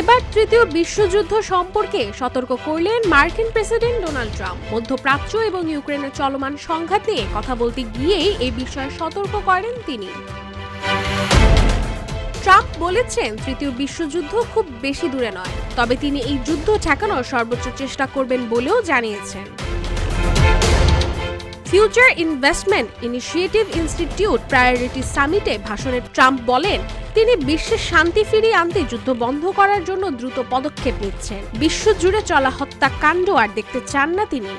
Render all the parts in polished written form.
এবার তৃতীয় বিশ্বযুদ্ধ সম্পর্কে সতর্ক করলেন মার্কিন প্রেসিডেন্ট ডোনাল্ড ট্রাম্প। মধ্যপ্রাচ্য এবং ইউক্রেনের চলমান সংঘাত নিয়ে কথা বলতে গিয়েই এই বিষয়ে সতর্ক করেন তিনি। ট্রাম্প বলেছেন তৃতীয় বিশ্বযুদ্ধ খুব বেশি দূরে নয়, তবে তিনি এই যুদ্ধ ঠেকানোর সর্বোচ্চ চেষ্টা করবেন বলেও জানিয়েছেন। Future investment initiative institute priority সামিটে ভাষণে ট্রাম্প বলেন তিনি বিশ্বে শান্তি ফিরিয়ে আনতে যুদ্ধ বন্ধ করার জন্য দ্রুত পদক্ষেপ নিচ্ছেন। বিশ্বজুড়ে চলা হত্যাকাণ্ড আর দেখতে চান না তিনি।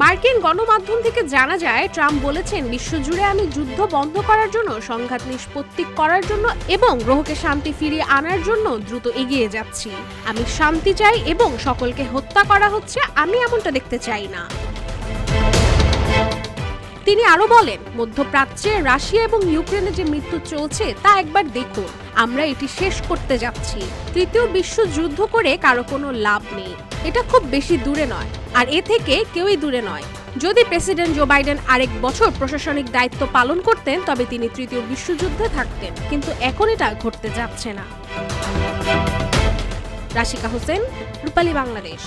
মার্কিন গণমাধ্যম থেকে জানা যায় ট্রাম্প বলেছেন বিশ্বজুড়ে আমি যুদ্ধ বন্ধ করার জন্য, সংঘাত নিষ্পত্তি করার জন্য এবং গ্রহকে শান্তি ফিরিয়ে আনার জন্য দ্রুত এগিয়ে যাচ্ছি। আমি শান্তি চাই এবং সকলকে হত্যা করা হচ্ছে, আমি এমনটা দেখতে চাই না। তিনি আরো বলেন মধ্যপ্রাচ্যে রাশিয়া এবং ইউক্রেনে যে মৃত্যু চলছে তা একবার দেখুন, আমরা এটি শেষ করতে যাচ্ছি। তৃতীয় বিশ্বযুদ্ধ করে কারো কোনো লাভ নেই, এটা খুব বেশি দূরে নয়, আর এ থেকে কেউই দূরে নয়। যদি প্রেসিডেন্ট জো বাইডেন আরেক বছর প্রশাসনিক দায়িত্ব পালন করতেন তবে তিনি তৃতীয় বিশ্বযুদ্ধে থাকতেন, কিন্তু এখন এটা ঘটতে যাচ্ছে না। রাশিকা হোসেন, রূপালী বাংলাদেশ।